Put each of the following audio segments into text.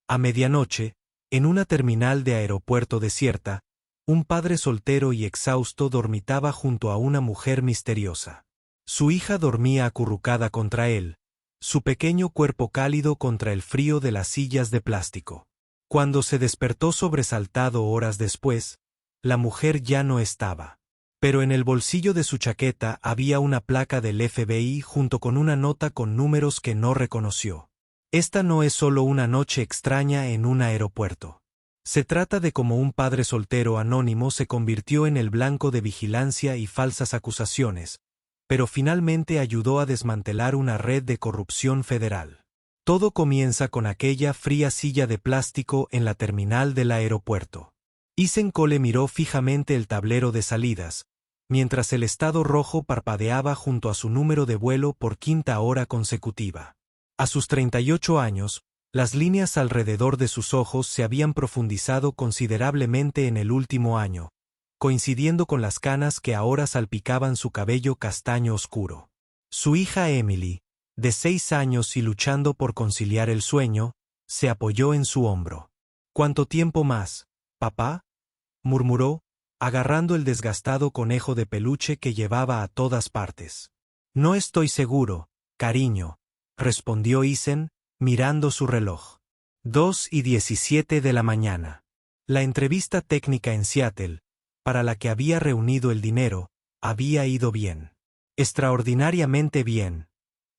A medianoche, en una terminal de aeropuerto desierta, un padre soltero y exhausto dormitaba junto a una mujer misteriosa. Su hija dormía acurrucada contra él, su pequeño cuerpo cálido contra el frío de las sillas de plástico. Cuando se despertó sobresaltado horas después, la mujer ya no estaba. Pero en el bolsillo de su chaqueta había una placa del FBI junto con una nota con números que no reconoció. Esta no es solo una noche extraña en un aeropuerto. Se trata de cómo un padre soltero anónimo se convirtió en el blanco de vigilancia y falsas acusaciones, pero finalmente ayudó a desmantelar una red de corrupción federal. Todo comienza con aquella fría silla de plástico en la terminal del aeropuerto. Ethan Cole miró fijamente el tablero de salidas, mientras el estado rojo parpadeaba junto a su número de vuelo por quinta hora consecutiva. A sus 38 años, las líneas alrededor de sus ojos se habían profundizado considerablemente en el último año, coincidiendo con las canas que ahora salpicaban su cabello castaño oscuro. Su hija Emily, de 6 años y luchando por conciliar el sueño, se apoyó en su hombro. ¿Cuánto tiempo más, papá?, murmuró, agarrando el desgastado conejo de peluche que llevaba a todas partes. No estoy seguro, cariño, respondió Ethan, mirando su reloj. 2:17 de la mañana. La entrevista técnica en Seattle, para la que había reunido el dinero, había ido bien. Extraordinariamente bien,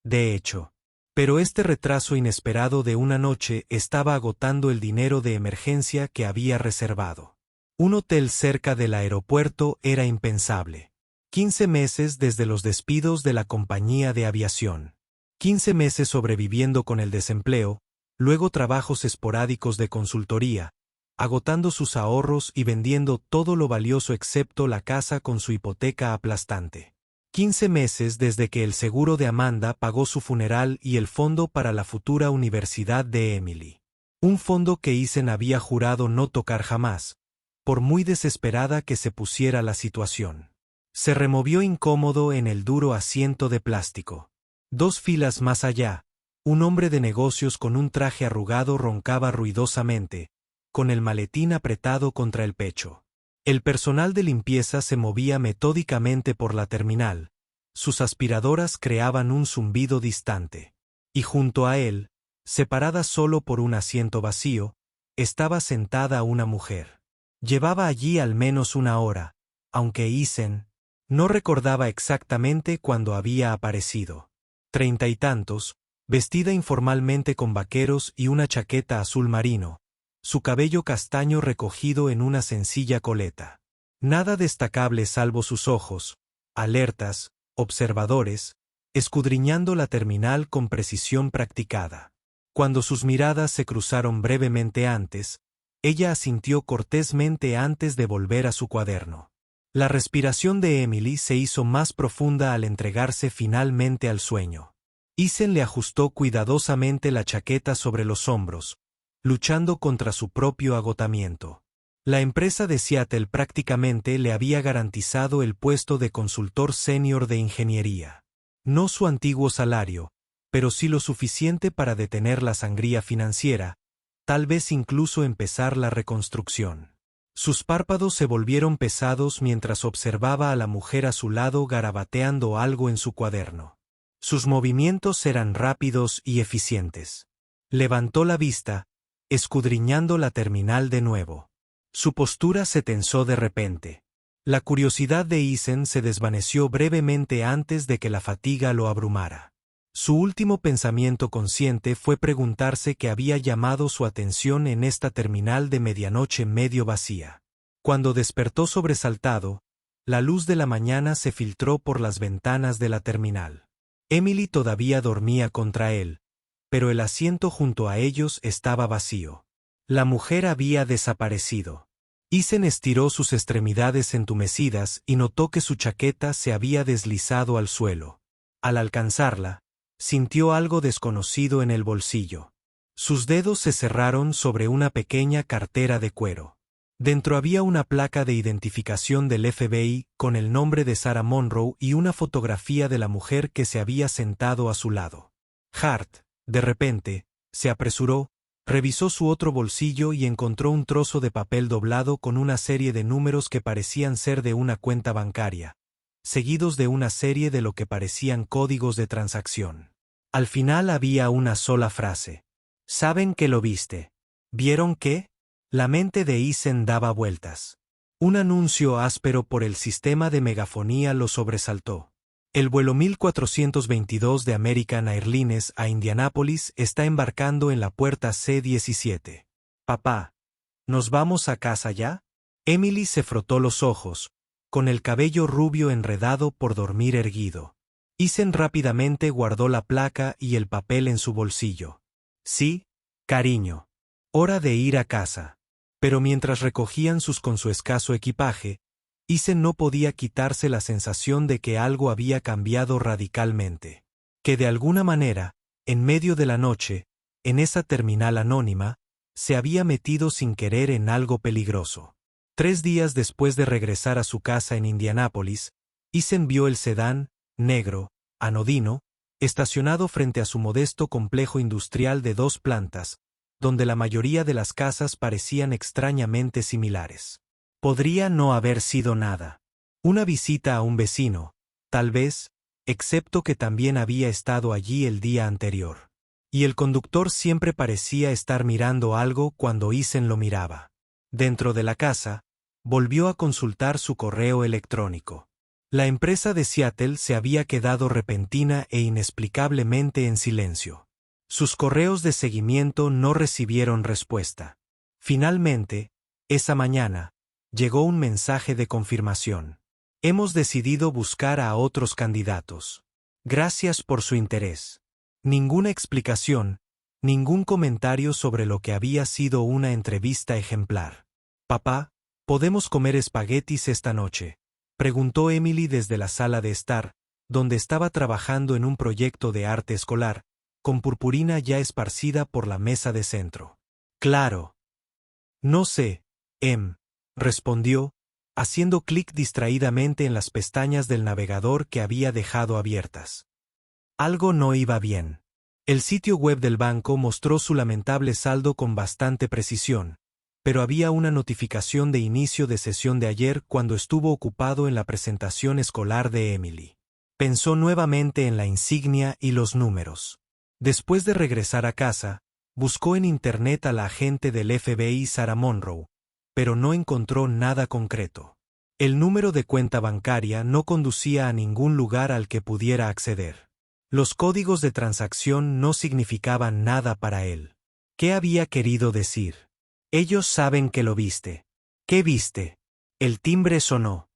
de hecho. Pero este retraso inesperado de una noche estaba agotando el dinero de emergencia que había reservado. Un hotel cerca del aeropuerto era impensable. 15 meses desde los despidos de la compañía de aviación. 15 meses sobreviviendo con el desempleo, luego trabajos esporádicos de consultoría, agotando sus ahorros y vendiendo todo lo valioso excepto la casa con su hipoteca aplastante. 15 meses desde que el seguro de Amanda pagó su funeral y el fondo para la futura universidad de Emily. Un fondo que Ethan había jurado no tocar jamás, por muy desesperada que se pusiera la situación. Se removió incómodo en el duro asiento de plástico. 2 filas más allá, un hombre de negocios con un traje arrugado roncaba ruidosamente, con el maletín apretado contra el pecho. El personal de limpieza se movía metódicamente por la terminal, sus aspiradoras creaban un zumbido distante. Y junto a él, separada solo por un asiento vacío, estaba sentada una mujer. Llevaba allí al menos una hora, aunque Ethan no recordaba exactamente cuándo había aparecido. 30 y tantos, vestida informalmente con vaqueros y una chaqueta azul marino, su cabello castaño recogido en una sencilla coleta. Nada destacable salvo sus ojos, alertas, observadores, escudriñando la terminal con precisión practicada. Cuando sus miradas se cruzaron brevemente antes, ella asintió cortésmente antes de volver a su cuaderno. La respiración de Emily se hizo más profunda al entregarse finalmente al sueño. Ethan le ajustó cuidadosamente la chaqueta sobre los hombros, luchando contra su propio agotamiento. La empresa de Seattle prácticamente le había garantizado el puesto de consultor senior de ingeniería. No su antiguo salario, pero sí lo suficiente para detener la sangría financiera, tal vez incluso empezar la reconstrucción. Sus párpados se volvieron pesados mientras observaba a la mujer a su lado garabateando algo en su cuaderno. Sus movimientos eran rápidos y eficientes. Levantó la vista, escudriñando la terminal de nuevo. Su postura se tensó de repente. La curiosidad de Ethan se desvaneció brevemente antes de que la fatiga lo abrumara. Su último pensamiento consciente fue preguntarse qué había llamado su atención en esta terminal de medianoche medio vacía. Cuando despertó sobresaltado, la luz de la mañana se filtró por las ventanas de la terminal. Emily todavía dormía contra él, pero el asiento junto a ellos estaba vacío. La mujer había desaparecido. Ethan estiró sus extremidades entumecidas y notó que su chaqueta se había deslizado al suelo. Al alcanzarla, sintió algo desconocido en el bolsillo. Sus dedos se cerraron sobre una pequeña cartera de cuero. Dentro había una placa de identificación del FBI con el nombre de Sarah Monroe y una fotografía de la mujer que se había sentado a su lado. Hart, de repente, se apresuró, Revisó su otro bolsillo y encontró un trozo de papel doblado con una serie de números que parecían ser de una cuenta bancaria, seguidos de una serie de lo que parecían códigos de transacción. Al final había una sola frase. «¿Saben que lo viste? ¿Vieron qué?» La mente de Eisen daba vueltas. Un anuncio áspero por el sistema de megafonía lo sobresaltó. El vuelo 1422 de American Airlines a Indianápolis está embarcando en la puerta C-17. Papá, ¿nos vamos a casa ya? Emily se frotó los ojos, con el cabello rubio enredado por dormir erguido. Eisen rápidamente guardó la placa y el papel en su bolsillo. Sí, cariño. Hora de ir a casa. Pero mientras recogían con su escaso equipaje, Eisen no podía quitarse la sensación de que algo había cambiado radicalmente. Que de alguna manera, en medio de la noche, en esa terminal anónima, se había metido sin querer en algo peligroso. 3 días después de regresar a su casa en Indianápolis, Eisen vio el sedán, negro, anodino, estacionado frente a su modesto complejo industrial de 2 plantas, donde la mayoría de las casas parecían extrañamente similares. Podría no haber sido nada. Una visita a un vecino, tal vez, excepto que también había estado allí el día anterior. Y el conductor siempre parecía estar mirando algo cuando Eisen lo miraba. Dentro de la casa, volvió a consultar su correo electrónico. La empresa de Seattle se había quedado repentina e inexplicablemente en silencio. Sus correos de seguimiento no recibieron respuesta. Finalmente, esa mañana, llegó un mensaje de confirmación. Hemos decidido buscar a otros candidatos. Gracias por su interés. Ninguna explicación, ningún comentario sobre lo que había sido una entrevista ejemplar. Papá, ¿podemos comer espaguetis esta noche?, preguntó Emily desde la sala de estar, donde estaba trabajando en un proyecto de arte escolar, con purpurina ya esparcida por la mesa de centro. Claro. No sé, respondió, haciendo clic distraídamente en las pestañas del navegador que había dejado abiertas. Algo no iba bien. El sitio web del banco mostró su lamentable saldo con bastante precisión, pero había una notificación de inicio de sesión de ayer cuando estuvo ocupado en la presentación escolar de Emily. Pensó nuevamente en la insignia y los números. Después de regresar a casa, buscó en internet a la agente del FBI Sarah Monroe, pero no encontró nada concreto. El número de cuenta bancaria no conducía a ningún lugar al que pudiera acceder. Los códigos de transacción no significaban nada para él. ¿Qué había querido decir? Ellos saben que lo viste. ¿Qué viste? El timbre sonó,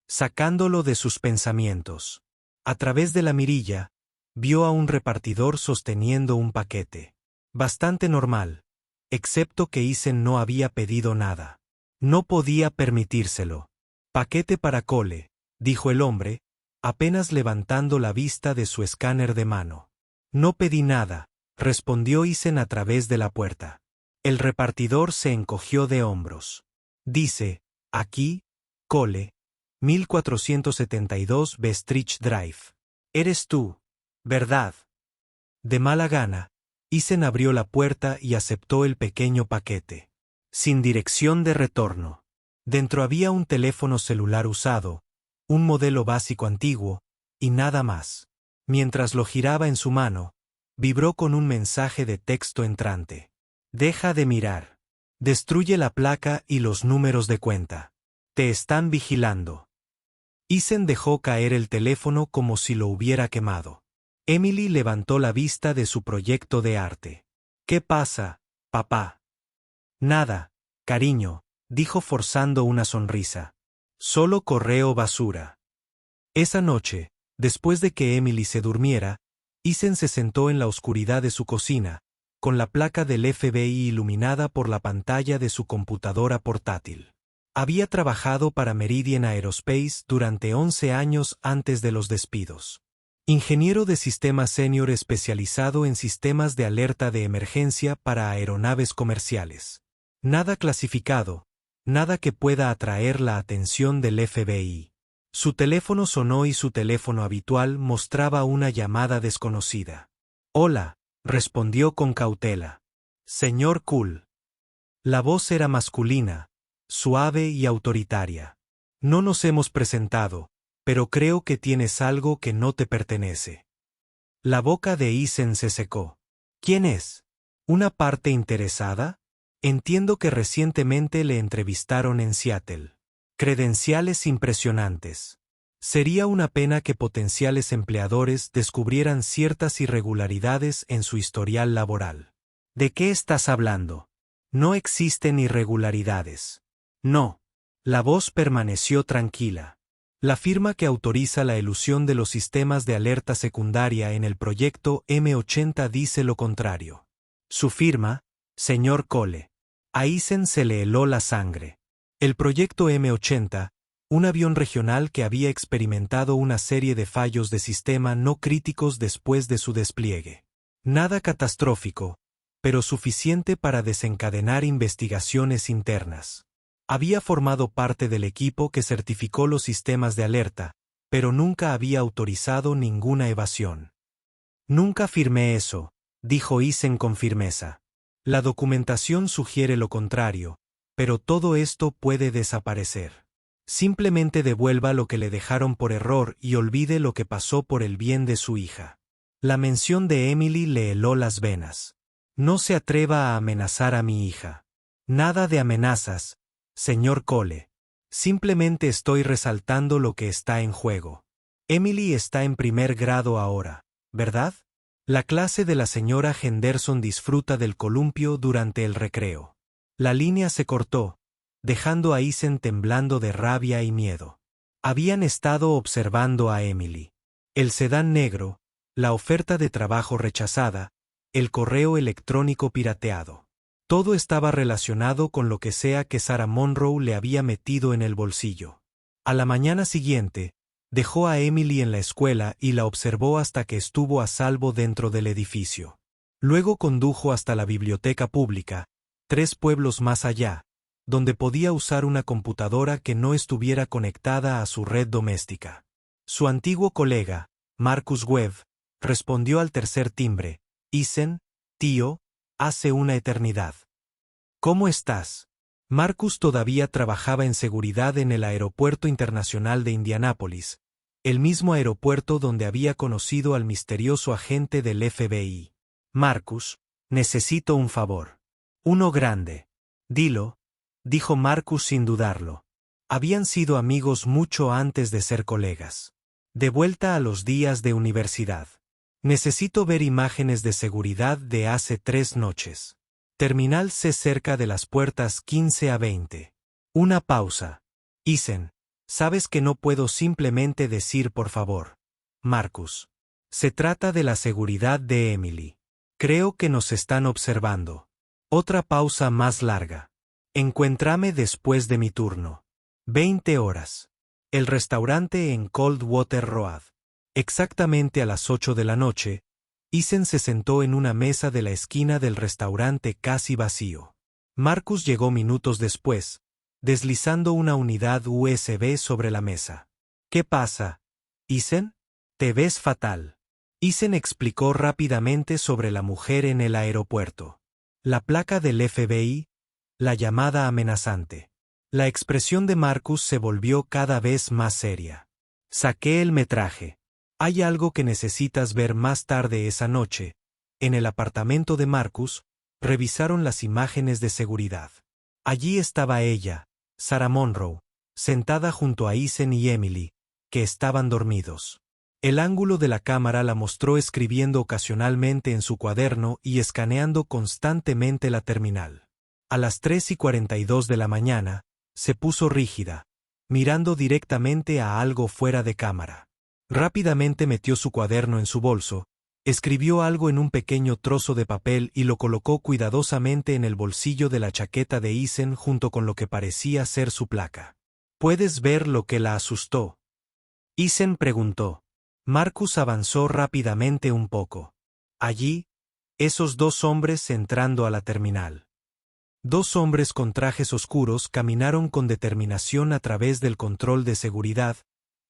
sacándolo de sus pensamientos. A través de la mirilla, vio a un repartidor sosteniendo un paquete. Bastante normal, excepto que Eisen no había pedido nada. No podía permitírselo. Paquete para Cole, dijo el hombre, apenas levantando la vista de su escáner de mano. No pedí nada, respondió Eisen a través de la puerta. El repartidor se encogió de hombros. Dice, aquí, Cole, 1472 Bestridge Drive. Eres tú, ¿verdad? De mala gana, Eisen abrió la puerta y aceptó el pequeño paquete. Sin dirección de retorno. Dentro había un teléfono celular usado, un modelo básico antiguo, y nada más. Mientras lo giraba en su mano, vibró con un mensaje de texto entrante. Deja de mirar. Destruye la placa y los números de cuenta. Te están vigilando. Eisen dejó caer el teléfono como si lo hubiera quemado. Emily levantó la vista de su proyecto de arte. ¿Qué pasa, papá? Nada, cariño, dijo forzando una sonrisa. Solo correo basura. Esa noche, después de que Emily se durmiera, Eisen se sentó en la oscuridad de su cocina, con la placa del FBI iluminada por la pantalla de su computadora portátil. Había trabajado para Meridian Aerospace durante 11 años antes de los despidos. Ingeniero de sistemas senior especializado en sistemas de alerta de emergencia para aeronaves comerciales. Nada clasificado, nada que pueda atraer la atención del FBI. Su teléfono sonó y su teléfono habitual mostraba una llamada desconocida. Hola, respondió con cautela. Señor Cool. La voz era masculina, suave y autoritaria. No nos hemos presentado, pero creo que tienes algo que no te pertenece. La boca de Eisen se secó. ¿Quién es? ¿Una parte interesada? Entiendo que recientemente le entrevistaron en Seattle. Credenciales impresionantes. Sería una pena que potenciales empleadores descubrieran ciertas irregularidades en su historial laboral. ¿De qué estás hablando? No existen irregularidades. No. La voz permaneció tranquila. La firma que autoriza la elusión de los sistemas de alerta secundaria en el proyecto M80 dice lo contrario. Su firma, señor Cole. A Eisen se le heló la sangre. El proyecto M80, un avión regional que había experimentado una serie de fallos de sistema no críticos después de su despliegue. Nada catastrófico, pero suficiente para desencadenar investigaciones internas. Había formado parte del equipo que certificó los sistemas de alerta, pero nunca había autorizado ninguna evasión. Nunca firmé eso, dijo Eisen con firmeza. La documentación sugiere lo contrario, pero todo esto puede desaparecer. Simplemente devuelva lo que le dejaron por error y olvide lo que pasó por el bien de su hija. La mención de Emily le heló las venas. No se atreva a amenazar a mi hija. Nada de amenazas, señor Cole. Simplemente estoy resaltando lo que está en juego. Emily está en primer grado ahora, ¿verdad? La clase de la señora Henderson disfruta del columpio durante el recreo. La línea se cortó, dejando a Eisen temblando de rabia y miedo. Habían estado observando a Emily. El sedán negro, la oferta de trabajo rechazada, el correo electrónico pirateado. Todo estaba relacionado con lo que sea que Sarah Monroe le había metido en el bolsillo. A la mañana siguiente, dejó a Emily en la escuela y la observó hasta que estuvo a salvo dentro del edificio. Luego condujo hasta la biblioteca pública, 3 pueblos más allá, donde podía usar una computadora que no estuviera conectada a su red doméstica. Su antiguo colega, Marcus Webb, respondió al tercer timbre. Eisen, tío, hace una eternidad. ¿Cómo estás? Marcus todavía trabajaba en seguridad en el Aeropuerto Internacional de Indianápolis, el mismo aeropuerto donde había conocido al misterioso agente del FBI. Marcus, necesito un favor. Uno grande. Dilo, dijo Marcus sin dudarlo. Habían sido amigos mucho antes de ser colegas. De vuelta a los días de universidad. Necesito ver imágenes de seguridad de hace 3 noches. Terminal C cerca de las puertas 15 a 20. Una pausa. Eisen, sabes que no puedo simplemente decir por favor. Marcus. Se trata de la seguridad de Emily. Creo que nos están observando. Otra pausa más larga. Encuéntrame después de mi turno. 20 horas. El restaurante en Coldwater Road. Exactamente a las 8 de la noche, Eisen se sentó en una mesa de la esquina del restaurante casi vacío. Marcus llegó minutos después, deslizando una unidad USB sobre la mesa. ¿Qué pasa, Eisen? Te ves fatal. Eisen explicó rápidamente sobre la mujer en el aeropuerto. La placa del FBI, la llamada amenazante. La expresión de Marcus se volvió cada vez más seria. Saqué el metraje. Hay algo que necesitas ver más tarde esa noche. En el apartamento de Marcus, revisaron las imágenes de seguridad. Allí estaba ella, Sarah Monroe, sentada junto a Eisen y Emily, que estaban dormidos. El ángulo de la cámara la mostró escribiendo ocasionalmente en su cuaderno y escaneando constantemente la terminal. A las 3:42 de la mañana, se puso rígida, mirando directamente a algo fuera de cámara. Rápidamente metió su cuaderno en su bolso, escribió algo en un pequeño trozo de papel y lo colocó cuidadosamente en el bolsillo de la chaqueta de Eisen junto con lo que parecía ser su placa. ¿Puedes ver lo que la asustó? Eisen preguntó. Marcus avanzó rápidamente un poco. Allí, esos 2 hombres entrando a la terminal. 2 hombres con trajes oscuros caminaron con determinación a través del control de seguridad,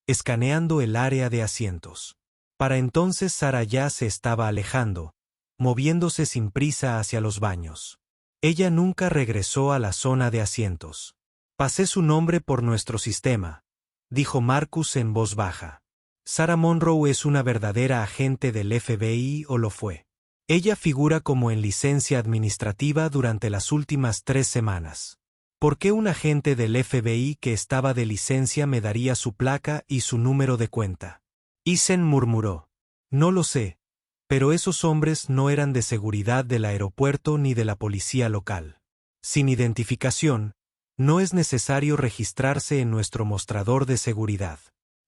escaneando el área de asientos. Para entonces Sarah ya se estaba alejando, moviéndose sin prisa hacia los baños. Ella nunca regresó a la zona de asientos. Pasé su nombre por nuestro sistema, dijo Marcus en voz baja. Sarah Monroe es una verdadera agente del FBI o lo fue. Ella figura como en licencia administrativa durante las últimas 3 semanas. ¿Por qué un agente del FBI que estaba de licencia me daría su placa y su número de cuenta? Eisen murmuró. No lo sé, pero esos hombres no eran de seguridad del aeropuerto ni de la policía local. Sin identificación, no es necesario registrarse en nuestro mostrador de seguridad.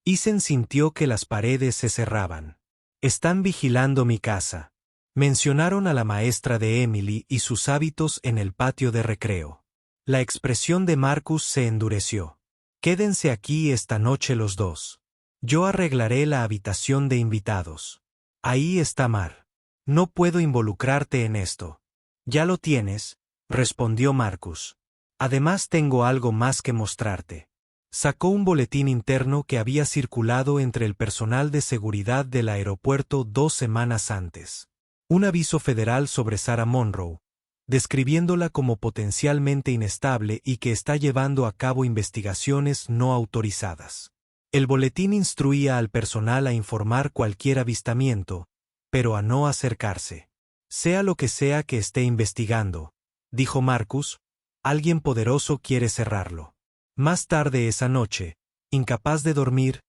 Eisen sintió que las paredes se cerraban. Están vigilando mi casa. Mencionaron a la maestra de Emily y sus hábitos en el patio de recreo. La expresión de Marcus se endureció. Quédense aquí esta noche los dos. Yo arreglaré la habitación de invitados. Ahí está Mar. No puedo involucrarte en esto. Ya lo tienes, respondió Marcus. Además tengo algo más que mostrarte. Sacó un boletín interno que había circulado entre el personal de seguridad del aeropuerto 2 semanas antes. Un aviso federal sobre Sarah Monroe, describiéndola como potencialmente inestable y que está llevando a cabo investigaciones no autorizadas. El boletín instruía al personal a informar cualquier avistamiento, pero a no acercarse. Sea lo que sea que esté investigando, dijo Marcus, alguien poderoso quiere cerrarlo. Más tarde esa noche, incapaz de dormir,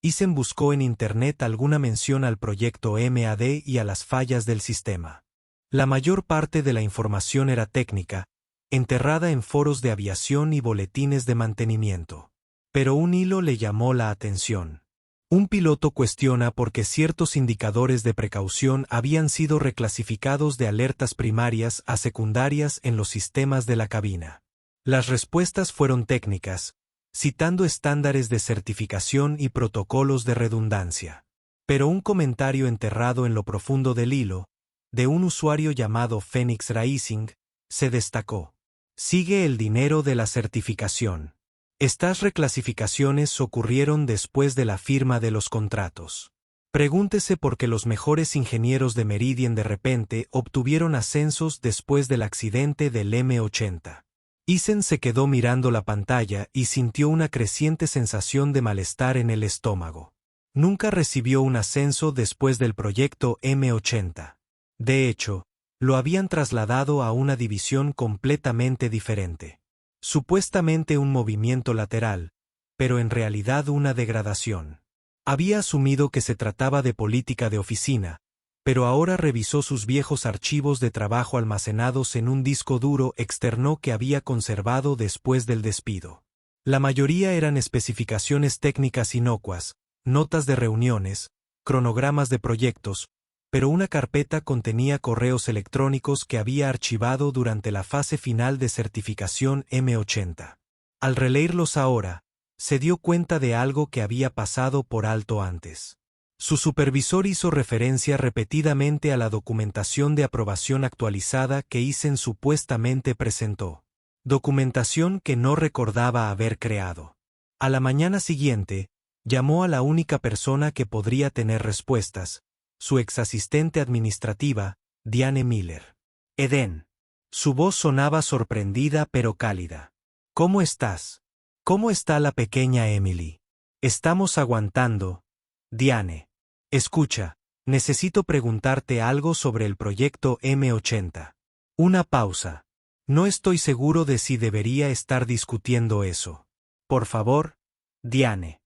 Eisen buscó en Internet alguna mención al proyecto MAD y a las fallas del sistema. La mayor parte de la información era técnica, enterrada en foros de aviación y boletines de mantenimiento. Pero un hilo le llamó la atención. Un piloto cuestiona por qué ciertos indicadores de precaución habían sido reclasificados de alertas primarias a secundarias en los sistemas de la cabina. Las respuestas fueron técnicas, citando estándares de certificación y protocolos de redundancia. Pero un comentario enterrado en lo profundo del hilo, de un usuario llamado Phoenix Racing, se destacó. Sigue el dinero de la certificación. Estas reclasificaciones ocurrieron después de la firma de los contratos. Pregúntese por qué los mejores ingenieros de Meridian de repente obtuvieron ascensos después del accidente del M80. Eisen se quedó mirando la pantalla y sintió una creciente sensación de malestar en el estómago. Nunca recibió un ascenso después del proyecto M80. De hecho, lo habían trasladado a una división completamente diferente. Supuestamente un movimiento lateral, pero en realidad una degradación. Había asumido que se trataba de política de oficina, pero ahora revisó sus viejos archivos de trabajo almacenados en un disco duro externo que había conservado después del despido. La mayoría eran especificaciones técnicas inocuas, notas de reuniones, cronogramas de proyectos, pero una carpeta contenía correos electrónicos que había archivado durante la fase final de certificación M80. Al releerlos ahora, se dio cuenta de algo que había pasado por alto antes. Su supervisor hizo referencia repetidamente a la documentación de aprobación actualizada que Eisen supuestamente presentó. Documentación que no recordaba haber creado. A la mañana siguiente, llamó a la única persona que podría tener respuestas, su exasistente administrativa, Diane Miller. Eden. Su voz sonaba sorprendida pero cálida. ¿Cómo estás? ¿Cómo está la pequeña Emily? Estamos aguantando. Diane. Escucha, necesito preguntarte algo sobre el proyecto M80. Una pausa. No estoy seguro de si debería estar discutiendo eso. Por favor, Diane.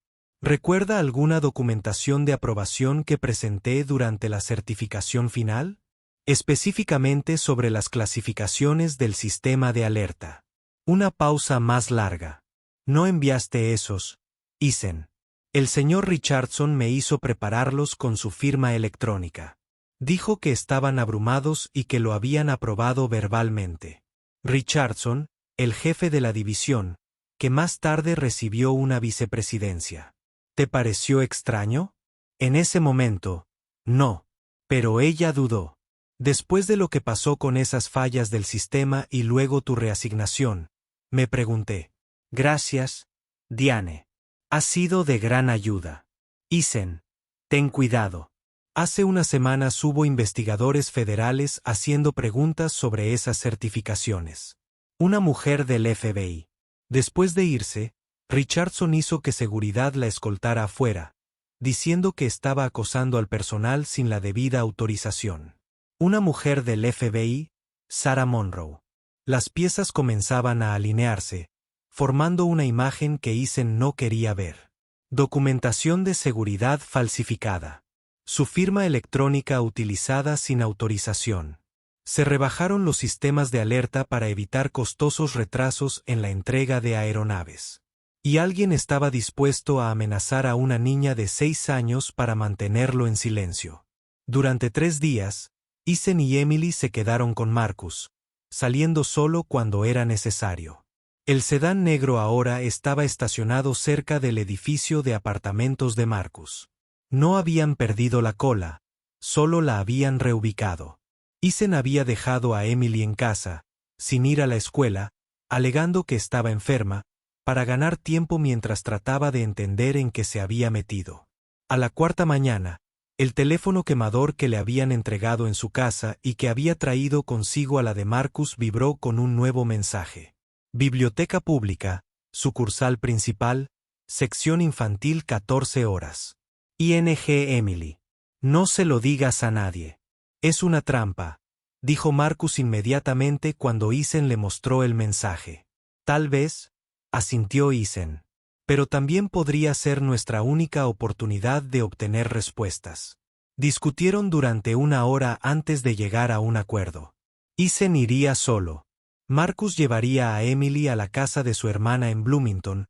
¿Recuerda alguna documentación de aprobación que presenté durante la certificación final? Específicamente sobre las clasificaciones del sistema de alerta. Una pausa más larga. No enviaste esos, Eisen. El señor Richardson me hizo prepararlos con su firma electrónica. Dijo que estaban abrumados y que lo habían aprobado verbalmente. Richardson, el jefe de la división, que más tarde recibió una vicepresidencia. ¿Te pareció extraño? En ese momento, no. Pero ella dudó. Después de lo que pasó con esas fallas del sistema y luego tu reasignación, me pregunté. Gracias, Diane. Has sido de gran ayuda. Eisen, ten cuidado. Hace unas semanas hubo investigadores federales haciendo preguntas sobre esas certificaciones. Una mujer del FBI. Después de irse, Richardson hizo que seguridad la escoltara afuera, diciendo que estaba acosando al personal sin la debida autorización. Una mujer del FBI, Sarah Monroe. Las piezas comenzaban a alinearse, formando una imagen que Eisen no quería ver. Documentación de seguridad falsificada. Su firma electrónica utilizada sin autorización. Se rebajaron los sistemas de alerta para evitar costosos retrasos en la entrega de aeronaves. Y alguien estaba dispuesto a amenazar a una niña de 6 años para mantenerlo en silencio. Durante 3 días, Eisen y Emily se quedaron con Marcus, saliendo solo cuando era necesario. El sedán negro ahora estaba estacionado cerca del edificio de apartamentos de Marcus. No habían perdido la cola, solo la habían reubicado. Eisen había dejado a Emily en casa, sin ir a la escuela, alegando que estaba enferma, para ganar tiempo mientras trataba de entender en qué se había metido. A la 4ª mañana, el teléfono quemador que le habían entregado en su casa y que había traído consigo a la de Marcus vibró con un nuevo mensaje. Biblioteca Pública, sucursal principal, sección infantil 14 horas. ING Emily. No se lo digas a nadie. Es una trampa, dijo Marcus inmediatamente cuando Eisen le mostró el mensaje. Tal vez, asintió Eisen. Pero también podría ser nuestra única oportunidad de obtener respuestas. Discutieron durante 1 hora antes de llegar a un acuerdo. Eisen iría solo. Marcus llevaría a Emily a la casa de su hermana en Bloomington,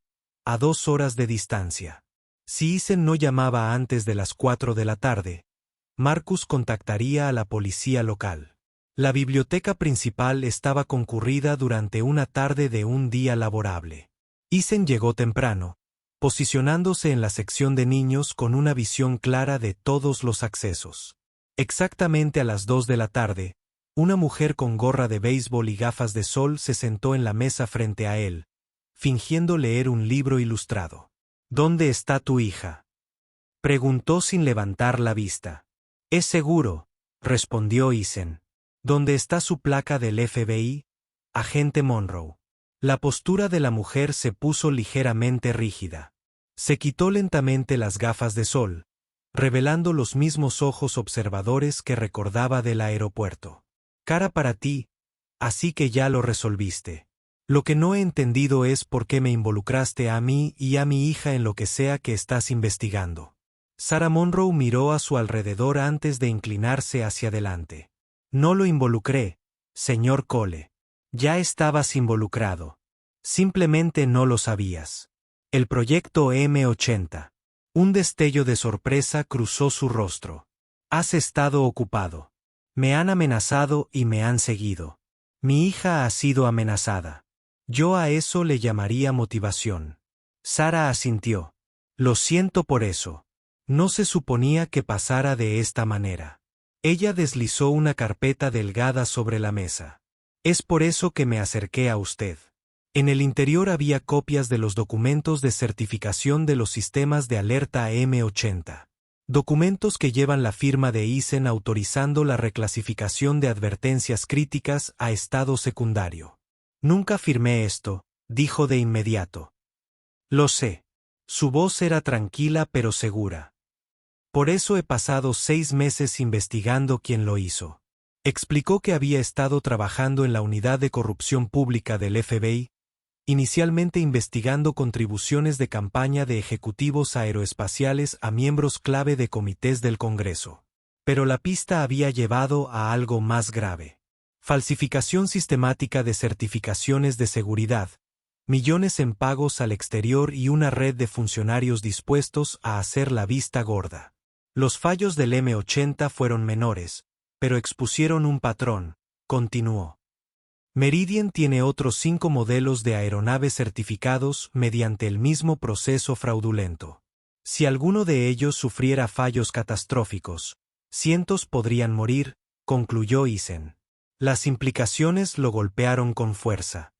a 2 horas de distancia. Si Eisen no llamaba antes de las 4 de la tarde, Marcus contactaría a la policía local. La biblioteca principal estaba concurrida durante una tarde de un día laborable. Eisen llegó temprano, posicionándose en la sección de niños con una visión clara de todos los accesos. Exactamente a las 2 de la tarde, una mujer con gorra de béisbol y gafas de sol se sentó en la mesa frente a él, fingiendo leer un libro ilustrado. ¿Dónde está tu hija?, preguntó sin levantar la vista. Es seguro, respondió Eisen. ¿Dónde está su placa del FBI? Agente Monroe. La postura de la mujer se puso ligeramente rígida. Se quitó lentamente las gafas de sol, revelando los mismos ojos observadores que recordaba del aeropuerto. Cara para ti, así que ya lo resolviste. Lo que no he entendido es por qué me involucraste a mí y a mi hija en lo que sea que estás investigando. Sarah Monroe miró a su alrededor antes de inclinarse hacia adelante. No lo involucré, señor Cole. Ya estabas involucrado. Simplemente no lo sabías. El proyecto M80. Un destello de sorpresa cruzó su rostro. Has estado ocupado. Me han amenazado y me han seguido. Mi hija ha sido amenazada. Yo a eso le llamaría motivación. Sarah asintió. Lo siento por eso. No se suponía que pasara de esta manera. Ella deslizó una carpeta delgada sobre la mesa. Es por eso que me acerqué a usted. En el interior había copias de los documentos de certificación de los sistemas de alerta M80. Documentos que llevan la firma de Eisen autorizando la reclasificación de advertencias críticas a estado secundario. Nunca firmé esto, dijo de inmediato. Lo sé. Su voz era tranquila pero segura. Por eso he pasado 6 meses investigando quién lo hizo. Explicó que había estado trabajando en la unidad de corrupción pública del FBI, inicialmente investigando contribuciones de campaña de ejecutivos aeroespaciales a miembros clave de comités del Congreso. Pero la pista había llevado a algo más grave. Falsificación sistemática de certificaciones de seguridad, millones en pagos al exterior y una red de funcionarios dispuestos a hacer la vista gorda. Los fallos del M80 fueron menores, pero expusieron un patrón, continuó. Meridian tiene otros 5 modelos de aeronaves certificados mediante el mismo proceso fraudulento. Si alguno de ellos sufriera fallos catastróficos, cientos podrían morir, concluyó Eisen. Las implicaciones lo golpearon con fuerza.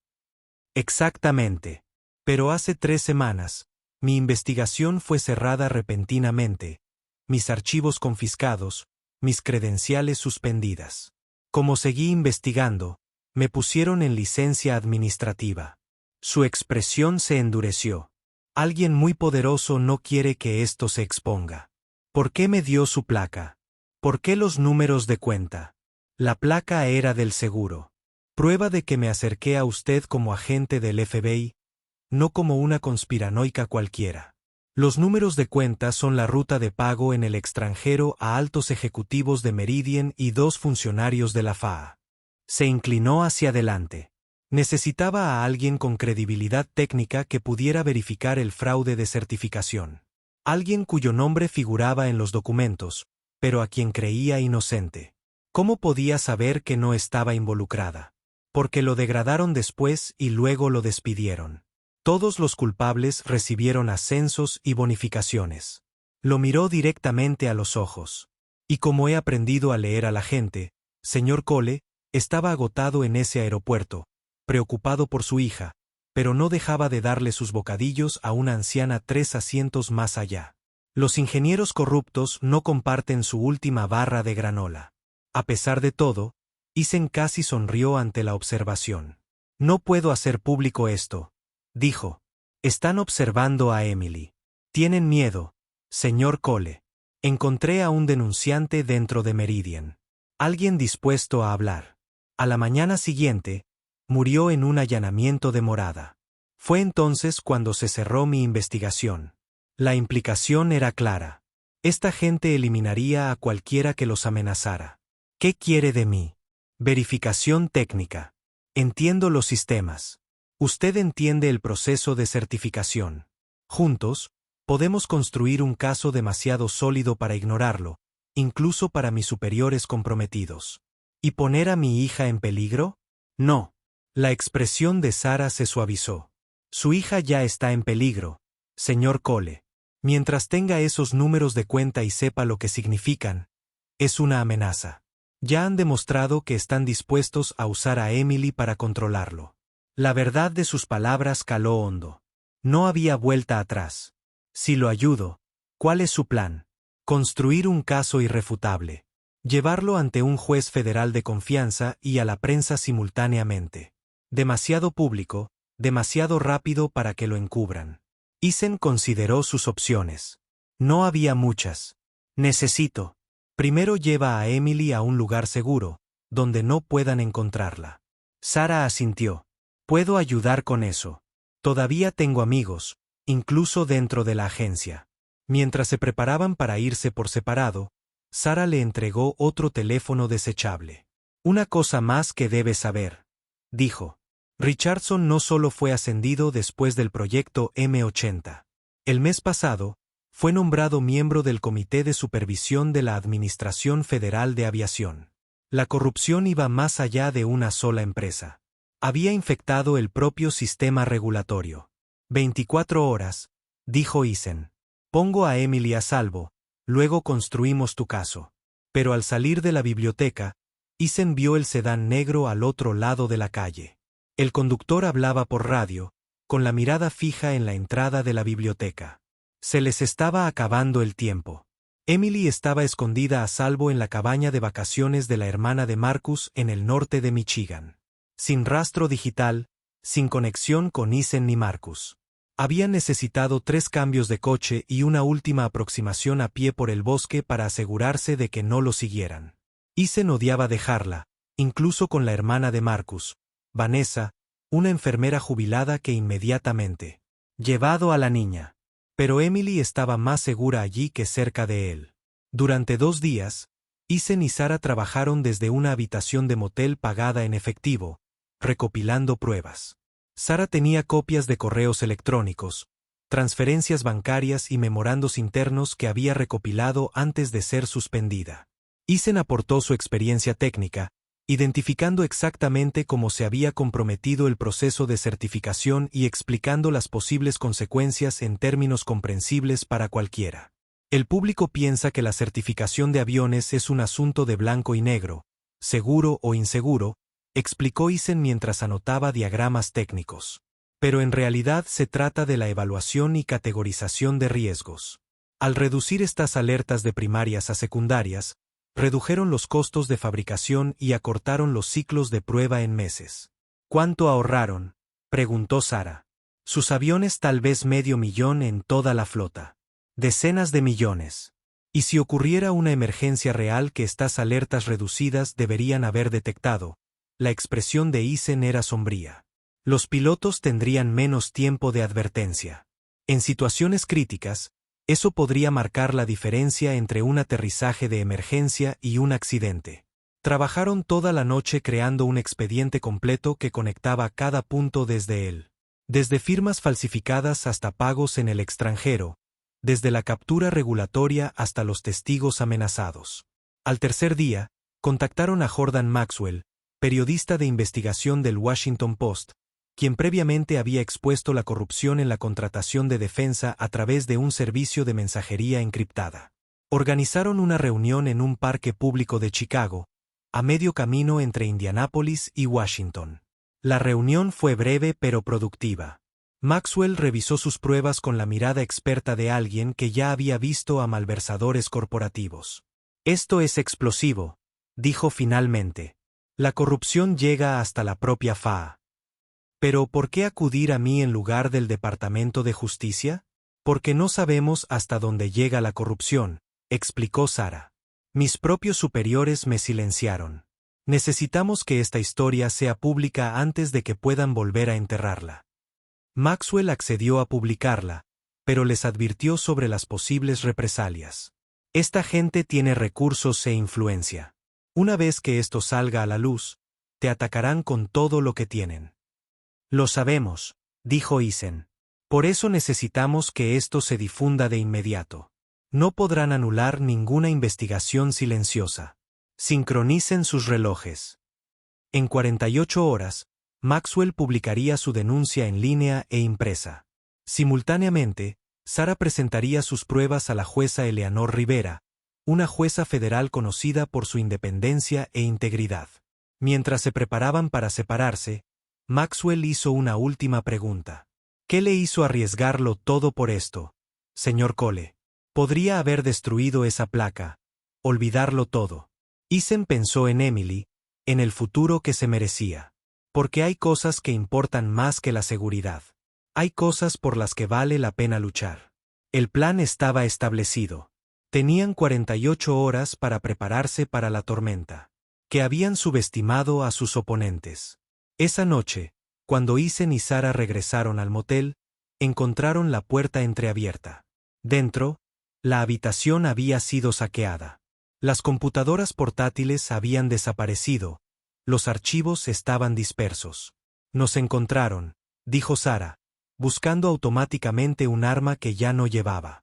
Exactamente. Pero hace 3 semanas, mi investigación fue cerrada repentinamente, mis archivos confiscados, mis credenciales suspendidas. Como seguí investigando, me pusieron en licencia administrativa. Su expresión se endureció. Alguien muy poderoso no quiere que esto se exponga. ¿Por qué me dio su placa? ¿Por qué los números de cuenta? La placa era del seguro. Prueba de que me acerqué a usted como agente del FBI, no como una conspiranoica cualquiera. Los números de cuenta son la ruta de pago en el extranjero a altos ejecutivos de Meridian y 2 funcionarios de la FAA. Se inclinó hacia adelante. Necesitaba a alguien con credibilidad técnica que pudiera verificar el fraude de certificación. Alguien cuyo nombre figuraba en los documentos, pero a quien creía inocente. ¿Cómo podía saber que no estaba involucrada? Porque lo degradaron después y luego lo despidieron. Todos los culpables recibieron ascensos y bonificaciones. Lo miró directamente a los ojos. Y como he aprendido a leer a la gente, señor Cole, estaba agotado en ese aeropuerto, preocupado por su hija, pero no dejaba de darle sus bocadillos a una anciana 3 asientos más allá. Los ingenieros corruptos no comparten su última barra de granola. A pesar de todo, Eason casi sonrió ante la observación. No puedo hacer público esto, dijo. Están observando a Emily. Tienen miedo, señor Cole. Encontré a un denunciante dentro de Meridian. Alguien dispuesto a hablar. A la mañana siguiente, murió en un allanamiento de morada. Fue entonces cuando se cerró mi investigación. La implicación era clara. Esta gente eliminaría a cualquiera que los amenazara. ¿Qué quiere de mí? Verificación técnica. Entiendo los sistemas. Usted entiende el proceso de certificación. Juntos, podemos construir un caso demasiado sólido para ignorarlo, incluso para mis superiores comprometidos. ¿Y poner a mi hija en peligro? No. La expresión de Sara se suavizó. Su hija ya está en peligro, señor Cole. Mientras tenga esos números de cuenta y sepa lo que significan, es una amenaza. Ya han demostrado que están dispuestos a usar a Emily para controlarlo. La verdad de sus palabras caló hondo. No había vuelta atrás. Si lo ayudo, ¿cuál es su plan? Construir un caso irrefutable. Llevarlo ante un juez federal de confianza y a la prensa simultáneamente. Demasiado público, demasiado rápido para que lo encubran. Eason consideró sus opciones. No había muchas. Necesito. Primero lleva a Emily a un lugar seguro, donde no puedan encontrarla. Sara asintió. Puedo ayudar con eso. Todavía tengo amigos, incluso dentro de la agencia. Mientras se preparaban para irse por separado, Sara le entregó otro teléfono desechable. Una cosa más que debes saber, dijo. Richardson no solo fue ascendido después del proyecto M80. El mes pasado, fue nombrado miembro del Comité de Supervisión de la Administración Federal de Aviación. La corrupción iba más allá de una sola empresa. Había infectado el propio sistema regulatorio. 24 horas, dijo Eason. Pongo a Emily a salvo, luego construimos tu caso. Pero al salir de la biblioteca, Eason vio el sedán negro al otro lado de la calle. El conductor hablaba por radio, con la mirada fija en la entrada de la biblioteca. Se les estaba acabando el tiempo. Emily estaba escondida a salvo en la cabaña de vacaciones de la hermana de Marcus en el norte de Michigan. Sin rastro digital, sin conexión con Eason ni Marcus. Habían necesitado 3 cambios de coche y una última aproximación a pie por el bosque para asegurarse de que no lo siguieran. Eason odiaba dejarla, incluso con la hermana de Marcus, Vanessa, una enfermera jubilada que inmediatamente llevado a la niña. Pero Emily estaba más segura allí que cerca de él. Durante 2 días, Eason y Sara trabajaron desde una habitación de motel pagada en efectivo, recopilando pruebas. Sara tenía copias de correos electrónicos, transferencias bancarias y memorandos internos que había recopilado antes de ser suspendida. Eason aportó su experiencia técnica, identificando exactamente cómo se había comprometido el proceso de certificación y explicando las posibles consecuencias en términos comprensibles para cualquiera. El público piensa que la certificación de aviones es un asunto de blanco y negro, seguro o inseguro, explicó Eason mientras anotaba diagramas técnicos. Pero en realidad se trata de la evaluación y categorización de riesgos. Al reducir estas alertas de primarias a secundarias, redujeron los costos de fabricación y acortaron los ciclos de prueba en meses. ¿Cuánto ahorraron?, preguntó Sara. Sus aviones tal vez $500,000 en toda la flota. Decenas de millones. Y si ocurriera una emergencia real que estas alertas reducidas deberían haber detectado, la expresión de Eisen era sombría. Los pilotos tendrían menos tiempo de advertencia. En situaciones críticas, eso podría marcar la diferencia entre un aterrizaje de emergencia y un accidente. Trabajaron toda la noche creando un expediente completo que conectaba cada punto desde él. Desde firmas falsificadas hasta pagos en el extranjero, desde la captura regulatoria hasta los testigos amenazados. Al tercer día, contactaron a Jordan Maxwell, periodista de investigación del Washington Post, quien previamente había expuesto la corrupción en la contratación de defensa a través de un servicio de mensajería encriptada. Organizaron una reunión en un parque público de Chicago, a medio camino entre Indianápolis y Washington. La reunión fue breve pero productiva. Maxwell revisó sus pruebas con la mirada experta de alguien que ya había visto a malversadores corporativos. «Esto es explosivo», dijo finalmente. «La corrupción llega hasta la propia FAA». «¿Pero por qué acudir a mí en lugar del Departamento de Justicia?» «Porque no sabemos hasta dónde llega la corrupción», explicó Sara. «Mis propios superiores me silenciaron. Necesitamos que esta historia sea pública antes de que puedan volver a enterrarla». Maxwell accedió a publicarla, pero les advirtió sobre las posibles represalias. «Esta gente tiene recursos e influencia. Una vez que esto salga a la luz, te atacarán con todo lo que tienen». «Lo sabemos», dijo Eisen. «Por eso necesitamos que esto se difunda de inmediato. No podrán anular ninguna investigación silenciosa. Sincronicen sus relojes». En 48 horas, Maxwell publicaría su denuncia en línea e impresa. Simultáneamente, Sara presentaría sus pruebas a la jueza Eleanor Rivera, una jueza federal conocida por su independencia e integridad. Mientras se preparaban para separarse, Maxwell hizo una última pregunta. ¿Qué le hizo arriesgarlo todo por esto, señor Cole? Podría haber destruido esa placa, olvidarlo todo. Eisen pensó en Emily, en el futuro que se merecía. Porque hay cosas que importan más que la seguridad. Hay cosas por las que vale la pena luchar. El plan estaba establecido. Tenían 48 horas para prepararse para la tormenta. Que habían subestimado a sus oponentes. Esa noche, cuando Eisen y Sara regresaron al motel, encontraron la puerta entreabierta. Dentro, la habitación había sido saqueada. Las computadoras portátiles habían desaparecido. Los archivos estaban dispersos. «Nos encontraron», dijo Sara, buscando automáticamente un arma que ya no llevaba.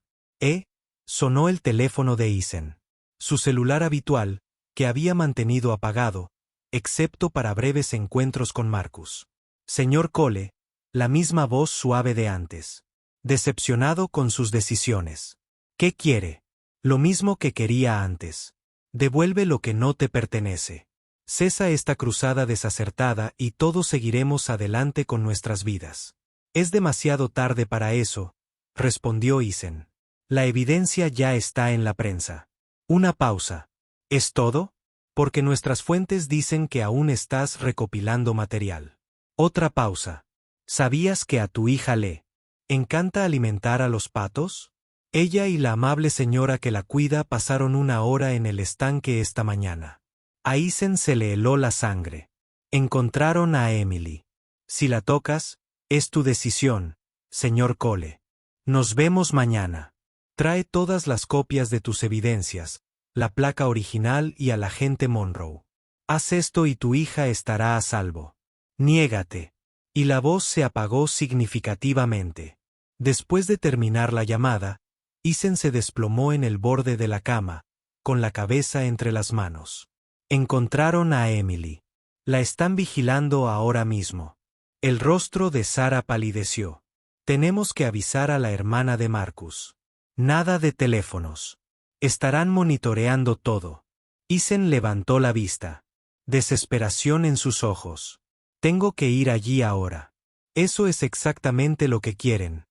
Sonó el teléfono de Eisen. Su celular habitual, que había mantenido apagado, excepto para breves encuentros con Marcus. «Señor Cole», la misma voz suave de antes. Decepcionado con sus decisiones. «¿Qué quiere?» «Lo mismo que quería antes. Devuelve lo que no te pertenece. Cesa esta cruzada desacertada y todos seguiremos adelante con nuestras vidas». «Es demasiado tarde para eso», respondió Eisen. «La evidencia ya está en la prensa». Una pausa. «¿Es todo?» «Porque nuestras fuentes dicen que aún estás recopilando material». Otra pausa. «¿Sabías que a tu hija le encanta alimentar a los patos?» Ella y la amable señora que la cuida pasaron una hora en el estanque esta mañana. A Eisen se le heló la sangre. Encontraron a Emily. «Si la tocas, es tu decisión, señor Cole. Nos vemos mañana. Trae todas las copias de tus evidencias, la placa original y al agente Monroe. Haz esto y tu hija estará a salvo. Niégate». Y la voz se apagó significativamente. Después de terminar la llamada, Eisen se desplomó en el borde de la cama, con la cabeza entre las manos. Encontraron a Emily. La están vigilando ahora mismo. El rostro de Sara palideció. Tenemos que avisar a la hermana de Marcus. Nada de teléfonos. Estarán monitoreando todo. Eisen levantó la vista. Desesperación en sus ojos. Tengo que ir allí ahora. Eso es exactamente lo que quieren,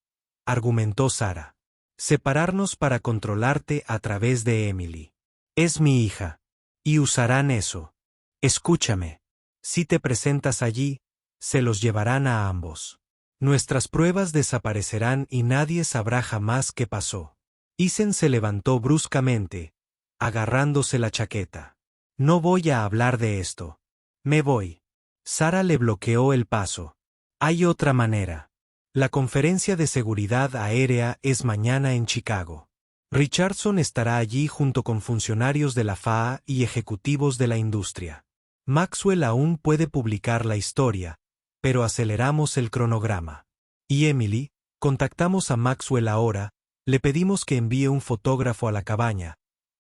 argumentó Sara. Separarnos para controlarte a través de Emily. Es mi hija. Y usarán eso. Escúchame. Si te presentas allí, se los llevarán a ambos. Nuestras pruebas desaparecerán y nadie sabrá jamás qué pasó. Isen se levantó bruscamente, agarrándose la chaqueta. No voy a hablar de esto. Me voy. Sara le bloqueó el paso. Hay otra manera. La conferencia de seguridad aérea es mañana en Chicago. Richardson estará allí junto con funcionarios de la FAA y ejecutivos de la industria. Maxwell aún puede publicar la historia, pero aceleramos el cronograma. Y Emily, contactamos a Maxwell ahora, le pedimos que envíe un fotógrafo a la cabaña,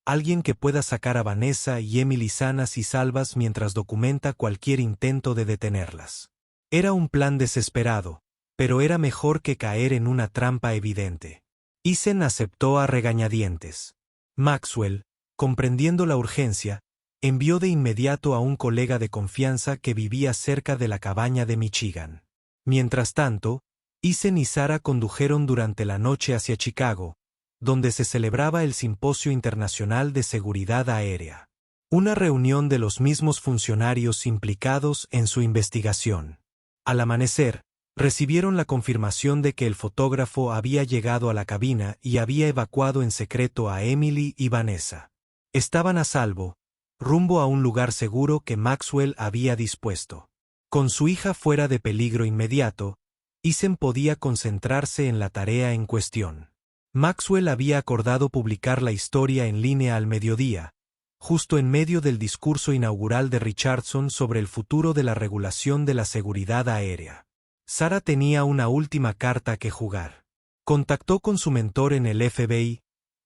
alguien que pueda sacar a Vanessa y Emily sanas y salvas mientras documenta cualquier intento de detenerlas. Era un plan desesperado, pero era mejor que caer en una trampa evidente. Isen aceptó a regañadientes. Maxwell, comprendiendo la urgencia, envió de inmediato a un colega de confianza que vivía cerca de la cabaña de Michigan. Mientras tanto, Isen y Sara condujeron durante la noche hacia Chicago, donde se celebraba el Simposio Internacional de Seguridad Aérea. Una reunión de los mismos funcionarios implicados en su investigación. Al amanecer, recibieron la confirmación de que el fotógrafo había llegado a la cabina y había evacuado en secreto a Emily y Vanessa. Estaban a salvo, rumbo a un lugar seguro que Maxwell había dispuesto. Con su hija fuera de peligro inmediato, Isen podía concentrarse en la tarea en cuestión. Maxwell había acordado publicar la historia en línea al mediodía, justo en medio del discurso inaugural de Richardson sobre el futuro de la regulación de la seguridad aérea. Sara tenía una última carta que jugar. Contactó con su mentor en el FBI,